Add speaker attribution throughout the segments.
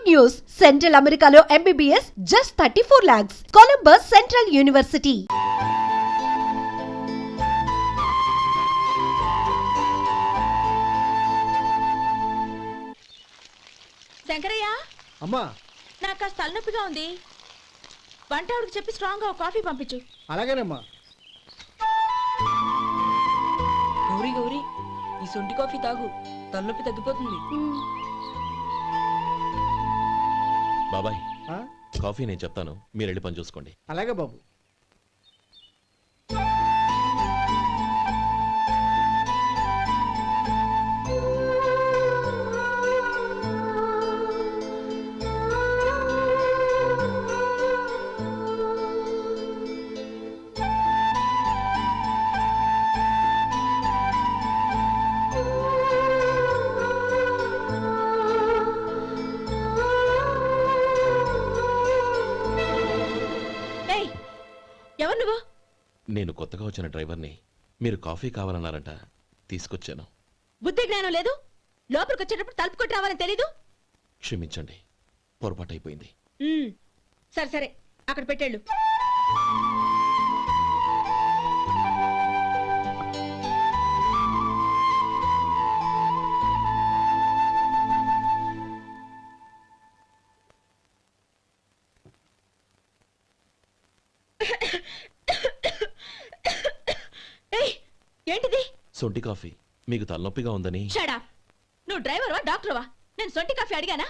Speaker 1: Good news! Central Americano MBBS just 34 lakhs. Columbus Central University.
Speaker 2: Shankaraiah
Speaker 3: అమ్మా
Speaker 2: నాకు కాస్త తలనొప్పిగా ఉంది. వంట ఆవిడకి చెప్పి స్ట్రాంగ్ గా కాఫీ పంపించు.
Speaker 3: అలాగేనమ్మా.
Speaker 4: గౌరీ గౌరీ ఈ సొంటి కాఫీ తాగు, తలనొప్పి తగ్గిపోతుంది.
Speaker 5: బాబాయ్ కాఫీ నేను చెప్తాను, మీరు వెళ్ళి పని చూసుకోండి.
Speaker 3: అలాగే బాబు.
Speaker 2: ఎవరు నువ్వు?
Speaker 5: నేను కొత్తగా వచ్చిన డ్రైవర్ని. మీరు కాఫీ కావాలన్నారంట, తీసుకొచ్చాను.
Speaker 2: బుద్ధి జ్ఞానం లేదు. లోపలికి వచ్చేటప్పుడు తలుపు కొట్టి రావాలని తెలీదు.
Speaker 5: క్షమించండి, పొరపాటు అయిపోయింది.
Speaker 2: సరే సరే అక్కడ పెట్టేళ్ళు. ఏంటిది?
Speaker 5: సొంటి కాఫీ. మీకు తలనొప్పిగా ఉందని.
Speaker 2: Shut up. నువ్వు డ్రైవర్వా డాక్టర్వా? నేను సొంటి కాఫీ అడిగానా?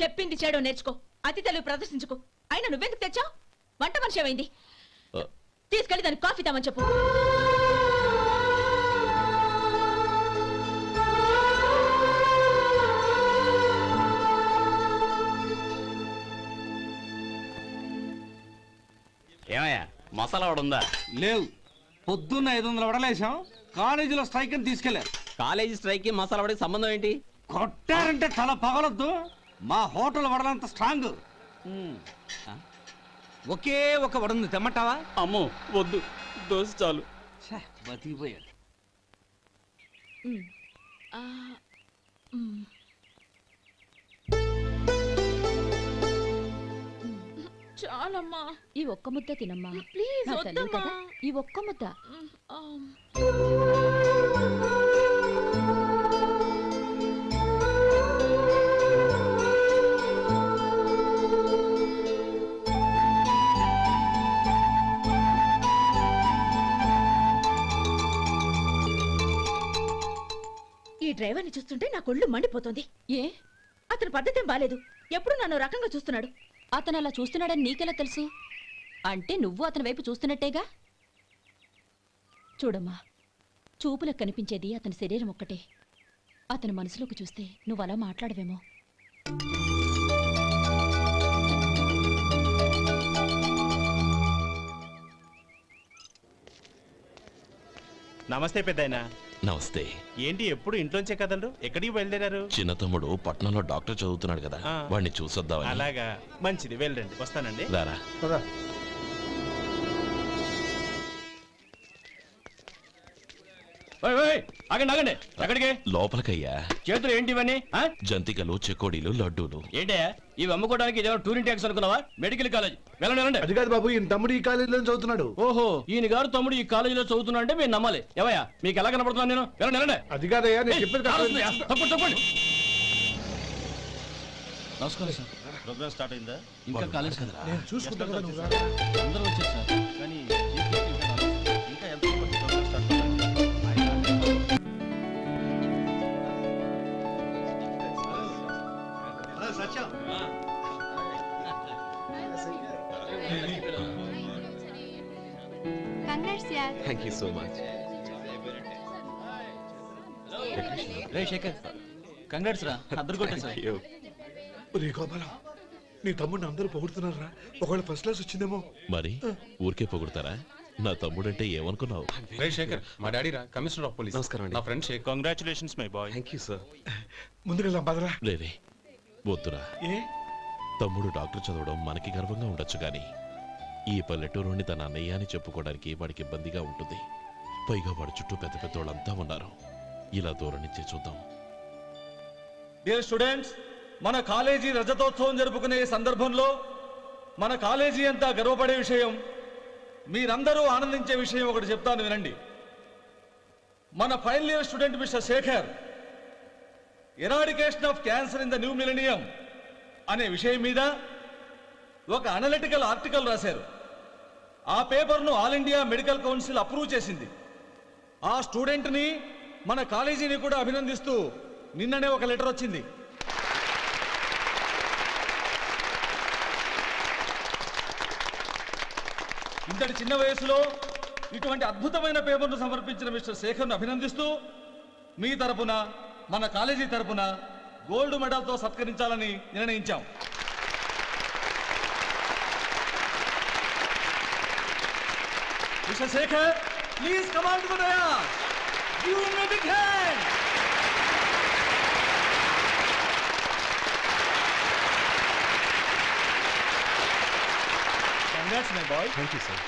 Speaker 2: చెప్పింది చేయడం నేర్చుకో, అతి తెలివి ప్రదర్శించుకో. అయినా నువ్వెందుకు తెచ్చావు? వంట మనిషి ఏమైంది? తీసుకెళ్ళి దానికి కాఫీ తామని చెప్పు.
Speaker 6: ఏమయ్యా మసాలా వడ ఉందా?
Speaker 7: లేవు. పొద్దున్న 500 వడలేసాం. కాలేజీలో స్ట్రైక్ అని తీసుకెళ్లారు.
Speaker 6: కాలేజీ స్ట్రైక్ కి మసాలా వడకి సంబంధం ఏంటి?
Speaker 7: కొట్టారంటే తల పగలొద్దు. మా హోటల్ వడలంత స్ట్రాంగ్. ఒకే ఒక వడ ఉంది, తెమ్మంటావా?
Speaker 6: అమ్మో వద్దు, దోశ చాలు.
Speaker 7: బతికిపోయాడు.
Speaker 2: చాలమ్మా,
Speaker 8: ఈ ఒక్క ముద్ద తినమ్మా
Speaker 2: ప్లీజ్.
Speaker 8: నా తల్లి కదా, ఈ ఒక్క ముద్ద.
Speaker 2: ఈ డ్రైవర్ని చూస్తుంటే నా కొళ్ళు మండిపోతుంది.
Speaker 8: ఏ
Speaker 2: అతని పద్ధతి ఏం బాలేదు. ఎప్పుడు నన్ను రకంగా చూస్తున్నాడు.
Speaker 8: అతను అలా చూస్తున్నాడని నీకెలా తెలుసు? అంటే నువ్వు అతని వైపు చూస్తున్నట్టేగా. చూడమ్మా, చూపులకు కనిపించేది అతని శరీరం ఒక్కటే. అతని మనసులోకి చూస్తే నువ్వు అలా మాట్లాడవేమో.
Speaker 9: నమస్తే పెద్దాయనా.
Speaker 5: నమస్తే.
Speaker 9: ఏంటి ఎప్పుడు ఇంట్లోంచే కదలరు? ఎక్కడికి బయలుదేరారు?
Speaker 5: చిన్న తమ్ముడు పట్నంలో డాక్టర్ చదువుతున్నాడు కదా, వాడిని చూసొద్దామని.
Speaker 9: అలాగా, మంచిది, వెళ్ళండి. వస్తానండి.
Speaker 5: రారా.
Speaker 6: ఆగండి ఆగండి, ఎక్కడికి?
Speaker 5: లోపలికయ్యా.
Speaker 6: చేతులు ఏంటి ఇవన్నీ?
Speaker 5: జంతికలు, చెకోడీలు, లడ్డూలు.
Speaker 6: ఏంటయ్యా ఇవి అమ్ముకోవడానికి ఇదేమో టూరింగ్ ట్యాక్స్ అనుకున్నావా? Medical college. వెళ్ళండి వెళ్ళండి.
Speaker 3: అది కాదు బాబు, ఈయన తమ్ముడు ఈ కాలేజీలో చదువుతున్నాడు.
Speaker 6: ఓహో, ఈయన గారు తమ్ముడు ఈ కాలేజీలో చదువుతున్నా అంటే మీరు నమ్మాలి. ఎవయా మీకు ఎలా కనపడుతున్నాను నేను? వెళ్ళండి వెళ్ళండి.
Speaker 3: అది కాదయ్యా, నేను చెప్పేది
Speaker 6: తప్పండి తప్పండి.
Speaker 7: నమస్కారం సార్.
Speaker 9: ప్రోగ్రామ్ స్టార్ట్ అయిందా?
Speaker 7: ఇంకా కాలేజ్ కదా.
Speaker 3: నేను చూసుకుంటాను.
Speaker 7: అందరూ వచ్చారు సార్.
Speaker 9: కానీ ఇంకా ఎంత ప్రోగ్రామ్ స్టార్ట్ అవ్వాలి?
Speaker 5: Thank you so much.
Speaker 7: రే శేఖర్, కంగ్రాట్స్ రా. అందరు కొట్టేసా.
Speaker 3: రే గోపాలం, నీ తమ్ముడిని అందరూ పొగుడుతున్నారా? ఒకవేళ ఫస్ట్ క్లాస్ వచ్చిందేమో.
Speaker 5: మరి ఊరికే పొగుడతారా? నా తమ్ముడంటే ఏమనుకున్నావు?
Speaker 10: రే శేఖర్, మా డాడీ రా, కమిషనర్ ఆఫ్ పోలీస్.
Speaker 5: నమస్కారం అండి.
Speaker 10: నా friend Shekhar.
Speaker 9: Congratulations my boy.
Speaker 10: Thank you sir.
Speaker 3: ముందుకెళ్దాం పదరా.
Speaker 5: లేదే, వద్దురా.
Speaker 3: ఏ
Speaker 5: తమ్ముడు డాక్టర్ చదవడం మనకి గర్వంగా ఉండొచ్చు, కానీ ఈ పల్లెటూరుని తన అన్నయ్య అని చెప్పుకోవడానికి వాడికి ఇబ్బందిగా ఉంటుంది. పైగా వాడి చుట్టూ పెద్ద పెద్దోళ్ళంతా ఉన్నారు. ఇలా దూరం నుంచి చూద్దాం.
Speaker 6: డియర్ స్టూడెంట్స్,
Speaker 7: మన కాలేజీ రజతోత్సవం జరుపుకునే ఈ సందర్భంలో మన కాలేజీ అంతా గర్వపడే విషయం, మీరందరూ ఆనందించే విషయం ఒకటి చెప్తాను వినండి. మన final year student mister Shekhar eradication of cancer in the new millennium అనే విషయం మీద ఒక అనలిటికల్ ఆర్టికల్ రాశారు. ఆ పేపర్ను All India Medical Council approve చేసింది. ఆ స్టూడెంట్ని మన కాలేజీని కూడా అభినందిస్తూ నిన్ననే ఒక లెటర్ వచ్చింది. ఇంతటి చిన్న వయసులో ఇటువంటి అద్భుతమైన పేపర్ను సమర్పించిన మిస్టర్ శేఖర్ను అభినందిస్తూ మీ తరపున మన కాలేజీ తరపున గోల్డ్ మెడల్తో సత్కరించాలని నిర్ణయించాం. Mister Shekhar, please come on to the dais. Give him a big hand. Congrats my boy.
Speaker 5: Thank you sir.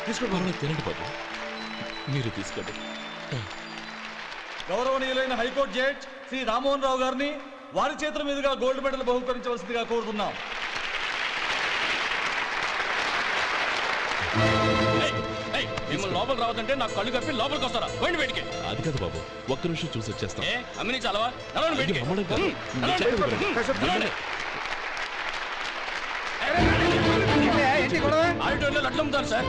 Speaker 5: తీసుకోండి, తినండి బాబు. మీరు తీసుకోండి.
Speaker 7: గౌరవనీయులైన హైకోర్టు జడ్జ్ శ్రీ రామ్మోహన్ రావు గారిని వారి చేతుల మీదుగా గోల్డ్ మెడల్ బహుకరించవలసిందిగా కోరుతున్నాం.
Speaker 6: మిమ్మల్ని లోపల రావద్దంటే నాకు కళ్ళు కప్పి లోపలికి వస్తారా? పోయింది బయటికి.
Speaker 5: అది కాదు బాబు, ఒక్క నిమిషం చూసి వచ్చేస్తాం.
Speaker 6: అమ్మిని చాలవా? నడవండి బయటికి.
Speaker 5: అమ్మడం కాదు. నేను చెప్పేది వినండి.
Speaker 6: నడవండి. ఆడిటోరియంలో లడ్లు అమ్ముతారు సార్.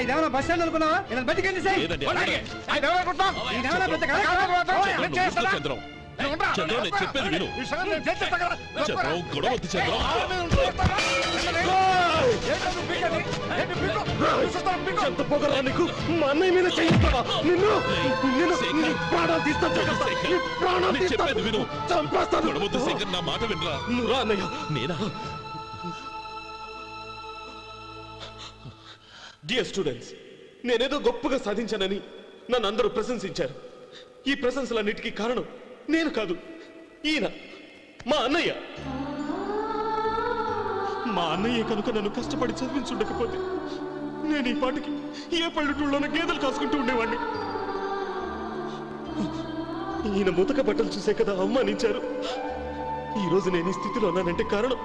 Speaker 7: ఇదేమన్నా బస్ స్టాండ్ అనుకున్నావా? బయటికి
Speaker 5: లేదండి, అలాగే. చంద్రం, చంద్రం, నేను చెప్పేది విను. చంద్రం, గొడవ వద్దు చంద్రం.
Speaker 3: ఎంత పొగరా నీకు? మా అన్నయ్య మీద చేయిస్తావా? నిన్ను నిన్ను ప్రాణాలు తీస్తాను.
Speaker 5: నేను చెప్పేది విను.
Speaker 3: చంపేస్తాను.
Speaker 5: గొడవ వద్దు శేఖర్, నా మాట వినరా.
Speaker 3: నువ్వు రా అన్నయ్య.
Speaker 5: నేనా?
Speaker 3: డియర్ స్టూడెంట్స్, నేనేదో గొప్పగా సాధించానని నన్ను అందరూ ప్రశంసించారు. ఈ ప్రశంసలన్నిటికీ కారణం నేను కాదు, ఈయన మా అన్నయ్య. మా అన్నయ్య కనుక నన్ను కష్టపడి చదివించుండకపోతే నేను ఈ పాటికి ఏ పల్లెటూళ్ళలోనో గేదెలు కాసుకుంటూ ఉండేవాడిని. ఈయన ముతక బట్టలు చూసే కదా అవమానించారు. ఈ రోజు నేను ఈ స్థితిలో ఉన్నానంటే కారణం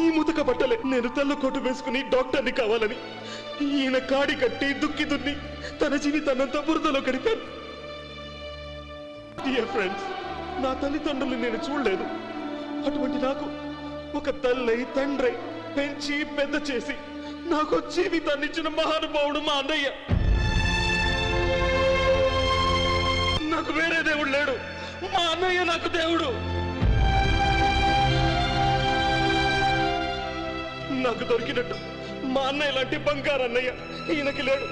Speaker 3: ఈ ముతక బట్టలే. నేను తెల్ల కోటు వేసుకుని డాక్టర్ని కావాలని ఈయన కాడి కట్టి దుక్కి దున్ని తన జీవితాన్నంతా బురదలో గడిపాను. డియర్ ఫ్రెండ్స్, నా తల్లిదండ్రులు నేను చూడలేదు. అటువంటి నాకు ఒక తల్లై తండ్రి పెంచి పెద్ద చేసి నాకు జీవితాన్ని ఇచ్చిన మహానుభావుడు మా అన్నయ్య. నాకు వేరే దేవుడు లేడు, మా అన్నయ్య నాకు దేవుడు. నాకు దొరికినట్టు మా అన్నయ్య లాంటి బంగారు అన్నయ్య ఈయనకి లేడు.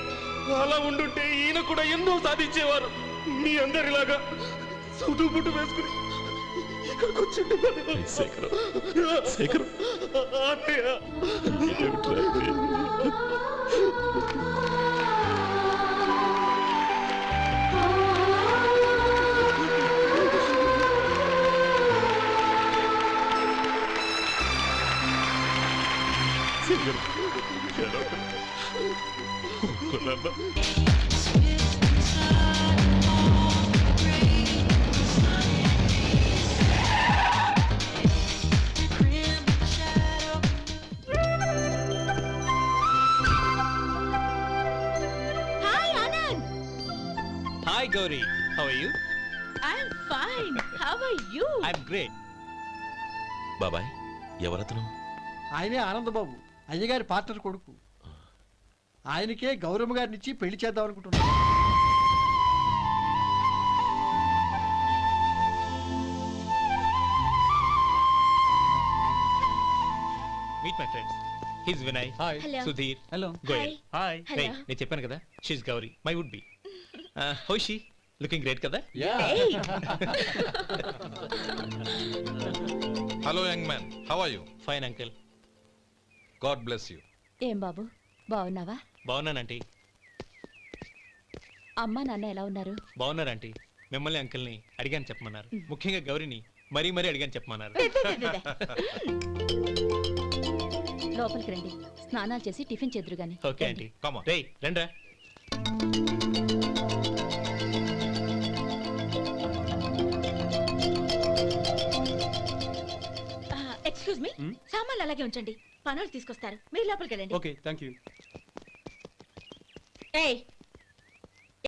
Speaker 3: అలా ఉండుంటే ఈయన కూడా ఎన్నో సాధించేవారు. మీ అందరిలాగా సౌటుబుట్టు వేసుకుని ఇక్కడికి వచ్చింటే
Speaker 5: శేఖర్, శేఖర్,
Speaker 3: అన్నయ్య.
Speaker 5: ఏమిట్రా ఇది? శేఖర్, కొన్నాళ్ళ
Speaker 2: hi Anand.
Speaker 6: Hi Gauri, how are you?
Speaker 2: I'm fine. How are you?
Speaker 6: I'm great.
Speaker 5: బాబాయ్, ఎవరతను?
Speaker 11: ఆయనే ఆనందబాబు, అయ్యగారి పార్ట్నర్ కొడుకు. ఆయనకే గౌరమ్మ గారిని ఇచ్చి పెళ్లి చేద్దాం అనుకుంటున్నాను.
Speaker 6: Meet my friends. His Vinay. Hi.
Speaker 2: Hello.
Speaker 6: Sudheer.
Speaker 11: Hello.
Speaker 6: Goyal. Hi.
Speaker 2: Hello.
Speaker 6: నేను చెప్పాను కదా, she's Gauri, my would be. How she? Looking great కదా?
Speaker 2: Hey.
Speaker 10: Hello young man, how are you?
Speaker 6: Fine uncle.
Speaker 10: God bless you.
Speaker 8: ఏం బాబు, బాగున్నావా?
Speaker 6: బాగున్నానంటీ.
Speaker 8: అమ్మా నాన్న ఎలా ఉన్నారు?
Speaker 6: బాగున్నారంటీ. మిమ్మల్ని అంకిల్ని అడిగాను చెప్పమన్నారు. ముఖ్యంగా గౌరీని మరీ మరీ అడిగాను చెప్పమన్నారు.
Speaker 8: లోపలికి రండి, స్నానాలు చేసి టిఫిన్ చేద్దరు గాని.
Speaker 9: Okay aunty
Speaker 10: Come on.
Speaker 9: రేయ్ రండ్రా
Speaker 2: ఎక్స్క్యూజ్ మీ, సామాన్లు అలాగే ఉంచండి, పనులు తీసుకొస్తారు, మీరు లోపలికి వెళ్ళండి.
Speaker 6: Okay thank you.
Speaker 2: ఏయ్